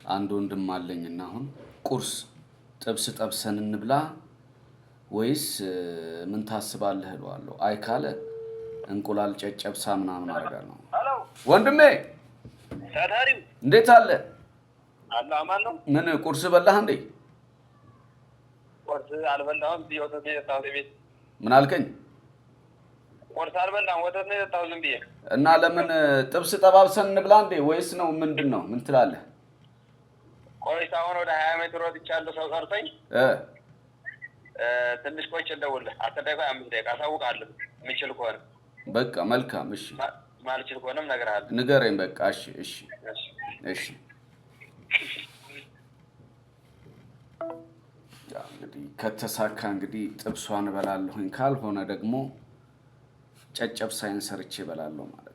አንድ ወንድም አለኝና አሁን ቁርስ ጥብስ ጠብሰን እንብላ ወይስ ምን ታስባለህ እለዋለሁ። አይ ካለ እንቁላል ጨጨብሳ ምናምን አደርጋለሁ። ሄሎ ወንድሜ ታታሪው እንዴት አለ? አለ አማን ነው። ምን ቁርስ በላህ እንዴ? ቁርስ አልበላሁም። ወተት ነው የጠጣሁት ቤት። ምን አልከኝ? ቁርስ አልበላሁም፣ ወተት ነው የጠጣሁት ዝም ብዬ። እና ለምን ጥብስ ጠባብሰን እንብላ እንዴ ወይስ ነው ምንድነው? ምን ትላለህ? ቆይታ አሁን ወደ 20 ሜትር ወጥቻለሁ። ሰው ሰርተኝ ትንሽ ቆይቼ እንደውልህ 10 ደቂቃ 5 ደቂቃ አሳውቃለሁ። የምችል ከሆነ በቃ መልካም። እሺ ማልችል ከሆነም እነግርሃለሁ። ንገረኝ በቃ። እሺ እሺ እሺ። እንግዲህ ከተሳካ እንግዲህ ጥብሷን እበላለሁኝ፣ ካልሆነ ደግሞ ጨጨብሳዬን ሰርቼ እበላለሁ ማለት ነው።